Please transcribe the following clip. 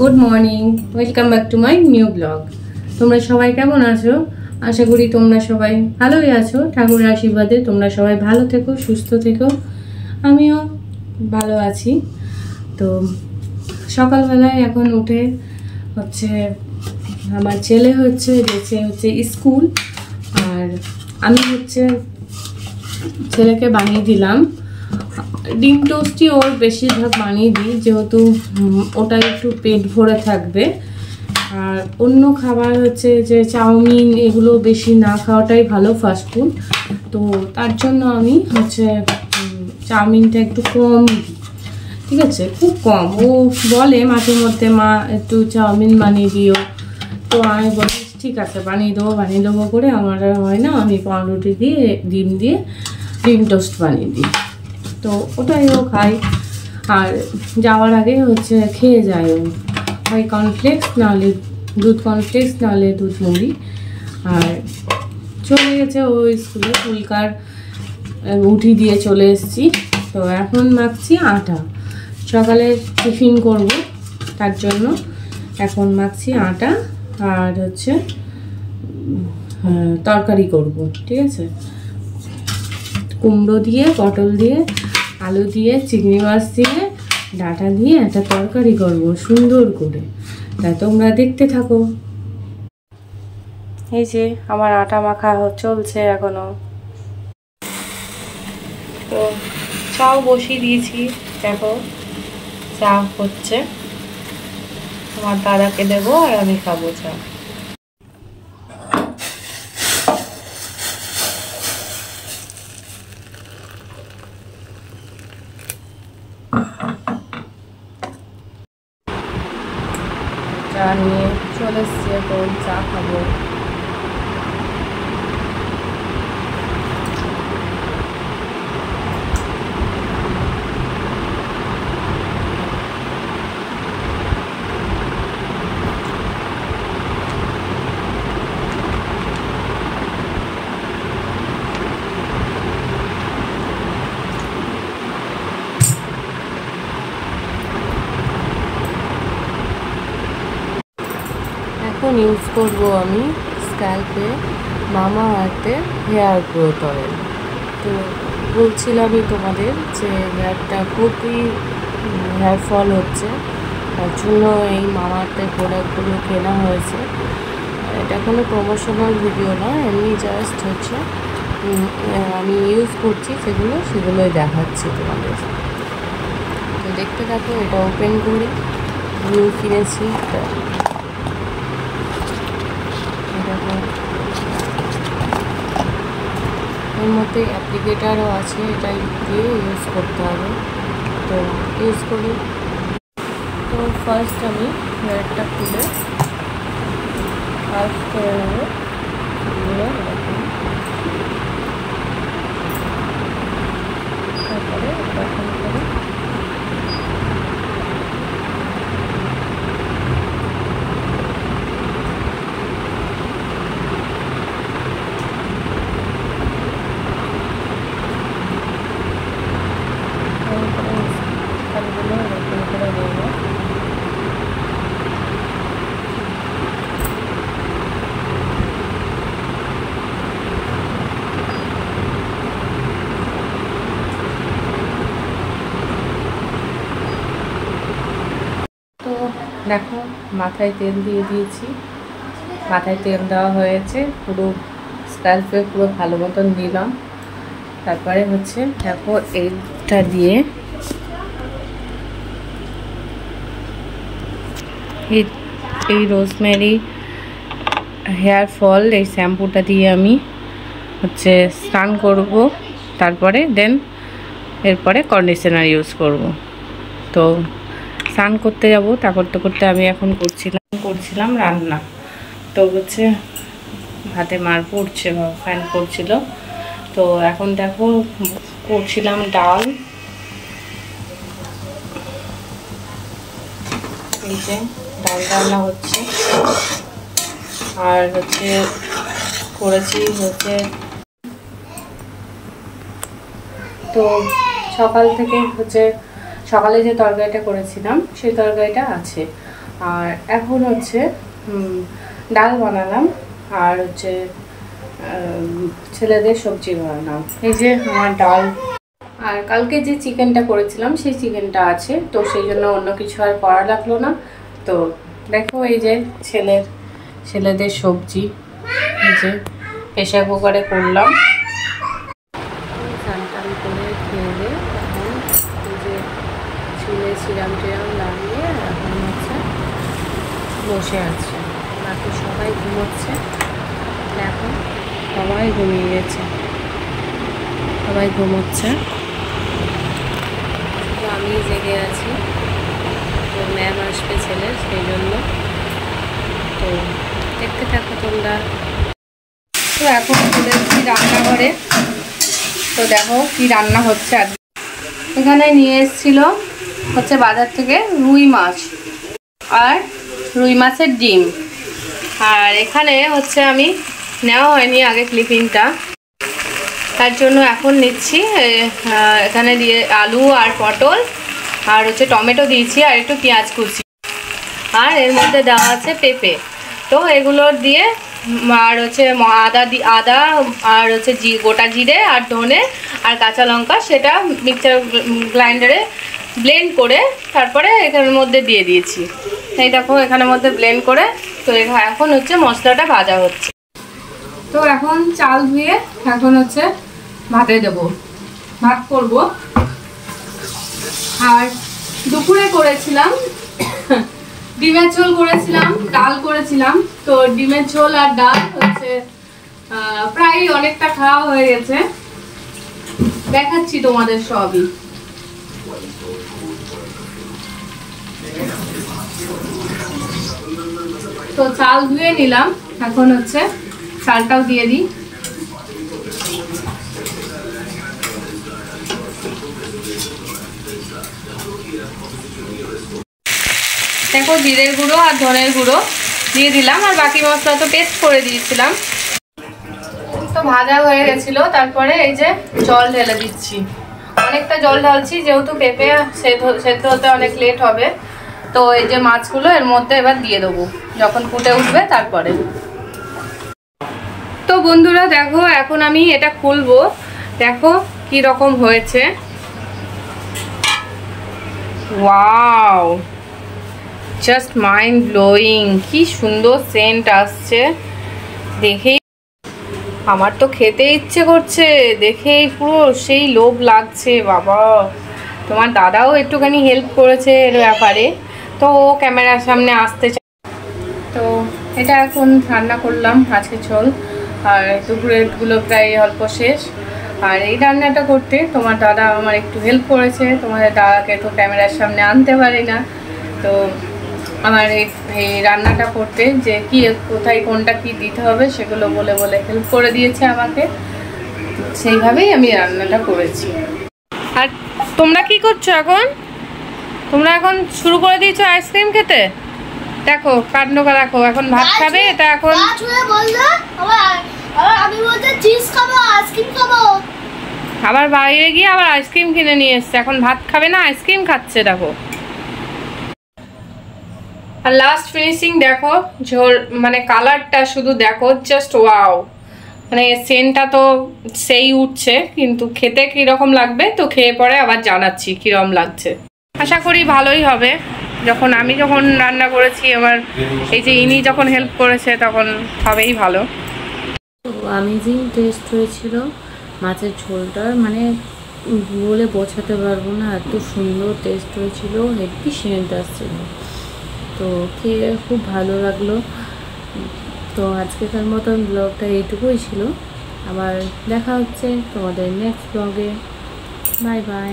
Good morning, welcome back to my new blog. তোমরা সবাই কেমন আছো? আশা করি তোমরা সবাই ভালোই আছো। ঠাকুরের আশীর্বাদে তোমরা সবাই ভালো থেকো, সুস্থ থেকো। আমিও ভালো আছি। তো সকালবেলায় এখন উঠে হচ্ছে আমার ছেলে গেছে স্কুল, আর আমি ছেলেকে বানিয়ে দিলাম ডিম টোস্টই। ওর বেশিরভাগ বানিয়ে দিই, যেহেতু ওটা একটু পেট ভরে থাকবে। আর অন্য খাবার যে চাউমিন এগুলো বেশি না খাওয়াটাই ভালো, ফাস্টফুড। তো তার জন্য আমি চাউমিনটা একটু কম দিই, ঠিক আছে, খুব কম। ও বলে মাঝে মধ্যে, মা একটু চাউমিন বানিয়ে দিও। তো আমি বলি ঠিক আছে, বানিয়ে দেবো করে। আমার হয় না, আমি পাউরুটি দিয়ে ডিম টোস্ট বানিয়ে দিই। তো ওটাই ও খায়। আর যাওয়ার আগে খেয়ে যায় ও, হয় কর্নফ্লেক্স, নাহলে দুধ কর্নফ্লেক্স, নাহলে দুধ মুড়ি। আর চলে গেছে ও স্কুলে। ফুলকার উঠি দিয়ে চলে এসেছি। তো এখন মাখছি আটা, সকালে টিফিন করব, তার জন্য এখন মাখছি আটা। আর তরকারি করব, ঠিক আছে। কুমড়ো দিয়ে, পটল দিয়ে, আলু দিয়ে, চিংড়ি মাছ দিয়ে, ডাঁটা দিয়ে একটা তরকারি করব সুন্দর করে। তাই তোমরা দেখতে থাকো। এই যে আমার আটা মাখা চলছে এখনো। তো চাও বসিয়ে দিয়েছি, দেখো চা হচ্ছে। আমার দাদাকে দেবো আর আমি খাবো চা। চা নিয়ে চলে এসছি, এখন চা খাবো। এখন ইউজ করবো আমি স্ক্যাল্পে মামা আর্থের হেয়ার গ্রোথ অয়েল। তো বলছিলামই তোমাদের যে হেয়ারটা খুবই হেয়ার ফল হচ্ছে, তার জন্য এই মামা আর্থের প্রোডাক্টগুলো কেনা হয়েছে। এটা কোনো প্রমোশনাল ভিডিও নয়, এমনি জাস্ট আমি ইউজ করছি সেগুলোই দেখাচ্ছি তোমাদের। তো দেখতে থাকো। এটা ওপেন করি, নিউ কিনেছি। এর মধ্যে অ্যাপ্লিকেটারও আছে, এটা দিয়ে ইউজ করতে হবে। তো ইউজ করি। তো ফার্স্ট আমি হেয়ারটা খুলে হাফ করে নেবো, তারপরে এরকম করে দেখো, মাথায় তেল দিয়ে দিয়েছি। মাথায় তেল দেওয়া হয়েছে, পুরো স্ক্যাল্পে পুরো ভালো মতন দিলাম। তারপরে দেখো এইটা দিয়ে এই রোজমেরি হেয়ার ফল এই শ্যাম্পুটা দিয়ে আমি স্নান করব। তারপরে এরপরে কন্ডিশনার ইউজ করব। তো স্নান করতে যাব, তা করতে করতে আমি এখন করছিলাম রান্না। তো হাতে মার পড়ছে, ফ্যান পড়ছিল। তো এখন দেখো করছিলাম ডাল। এই যে ডাল রান্না হচ্ছে। আর করেছি তো সকাল থেকে সকালে যে তরকারিটা করেছিলাম সেই তরকারিটা আছে। আর এখন হচ্ছে ডাল বানালাম, আর হচ্ছে ছেলেদের সবজি বানালাম। এই যে আমার ডাল, আর কালকে যে চিকেনটা করেছিলাম সেই চিকেনটা আছে, তো সেই জন্য অন্য কিছু আর করা লাগলো না। তো দেখো এই যে ছেলেদের সবজি, এই যে প্রেশার কুকারে করলাম। চান টান করে খেয়ে এখন এই যে চুলে সিরাম টিরাম লাগিয়ে এখন হচ্ছে বসে আছে। বাকি সবাই ঘুমোচ্ছে, এখন সবাই ঘুমিয়ে গেছে, সবাই ঘুমোচ্ছে, তো আমি জেগে আছি। তো ম্যাম আসবে ছেলের, সেই জন্য। তো দেখতে থাকো তোমরা। তো এখন চলে এসেছি রান্নাঘরে। তো দেখো কি রান্না হচ্ছে। আর এখানে নিয়ে এসেছিল হচ্ছে বাজার থেকে রুই মাছ আর রুই মাছের ডিম। আর এখানে হচ্ছে আমি নেওয়া হয়নি আগে ক্লিপিংটা, তার জন্য এখন নিচ্ছি। এখানে দিয়ে আলু আর পটল আর হচ্ছে টমেটো দিয়েছি, আর একটু পেঁয়াজ কুচি, আর এর মধ্যে দেওয়া আছে পেঁপে। তো এগুলো দিয়ে আর হচ্ছে আদা আর হচ্ছে গোটা জিরে আর ধনে আর কাঁচা লঙ্কা, সেটা মিক্সচার গ্রাইন্ডারে ব্লেন্ড করে তারপরে এখানের মধ্যে দিয়ে দিয়েছি। এই দেখো এখানের মধ্যে ব্লেন্ড করে। তো এখন হচ্ছে মশলাটা ভাজা হচ্ছে। তো এখন চাল ধুয়ে এখন হচ্ছে ভাতে দেবো, ভাত করব। আর দুপুরে করেছিলাম ডিমের ঝোল করেছিলাম, ডাল করেছিলাম। তো ডিমের ঝোল আর ডাল হচ্ছে প্রায় অনেকটা খাওয়া হয়ে গেছে, দেখাচ্ছি তোমাদের সবই। তো চাল ধুয়ে নিলাম, এখন হচ্ছে চালটাও দিয়ে দিই। দেখো জিরের গুঁড়ো আর ধনের গুঁড়ো দিয়ে দিলাম, আর বাকি মশলা তো পেস্ট করে দিয়েছিলাম। তো ভাজা হয়ে গেছিল, তারপরে এই যে জল ঢেলে দিচ্ছি। অনেকটা জল ঢালছি, যেহেতু পেঁপে সেদ্ধ হতে অনেক লেট হবে। তো এই যে মাছগুলো এর মধ্যে এবার দিয়ে দেবো যখন ফুটে উঠবে তারপরে। তো বন্ধুরা দেখো এখন আমি এটা খুলবো, দেখো কি রকম হয়েছে। ওয়াও, জাস্ট মাইন্ড ব্লোয়িং, কি সুন্দর সেন্ট আসছে। দেখেই আমার তো খেতে ইচ্ছে করছে, দেখেই পুরো সেই লোভ লাগছে। বাবা, তোমার দাদাও একটুখানি হেল্প করেছে এর ব্যাপারে, তো ও ক্যামেরার সামনে আসতে চায়। তো এটা এখন রান্না করলাম আজকে ঝোল, আর দুপুরেরগুলো প্রায় অল্প শেষ। আর এই রান্নাটা করতে তোমার দাদা আমার একটু হেল্প করেছে। তোমাদের দাদাকে তো ক্যামেরার সামনে আনতে পারি না, তো আমার এই রান্নাটা করতে যে কি কোথায় কোনটা কি দিতে হবে সেগুলো বলে বলে হেল্প করে দিয়েছে আমাকে, সেইভাবেই আমি রান্নাটা করেছি। আর তোমরা কি করছো এখন? তোমরা এখন শুরু করে দিয়েছো আইসক্রিম খেতে। দেখো কাণ্ড দেখো, এখন ভাত খাবে। এটা এখন আবার বাইরে গিয়ে আবার আইসক্রিম কিনে নিয়ে এসছে, এখন ভাত খাবে না, আইসক্রিম খাচ্ছে। দেখো, আর লাস্ট ফিনিশিং দেখো, ঝোল মানে কালারটা শুধু দেখো, জাস্ট ওয়াও। মানে সেন্টটা তো সেই উঠছে, কিন্তু খেতে কীরকম লাগবে তো খেয়ে পরে আবার জানাচ্ছি কীরকম লাগছে। আশা করি ভালোই হবে। আমি যখন রান্না করেছি, আমার এই যে ইনি যখন হেল্প করেছে, তখন হবেই ভালো। অ্যামেজিং টেস্ট হয়েছিল মাছের ঝোলটার, মানে বলে বোঝাতে পারবো না, এত সুন্দর টেস্ট হয়েছিল, হেভি সেন্ট আসছিল। তো খেয়ে খুব ভালো লাগলো। তো আজকেকার মতন ব্লগটা এইটুকুই ছিল। আবার দেখা হচ্ছে তোমাদের নেক্সট ব্লগে। Bye bye.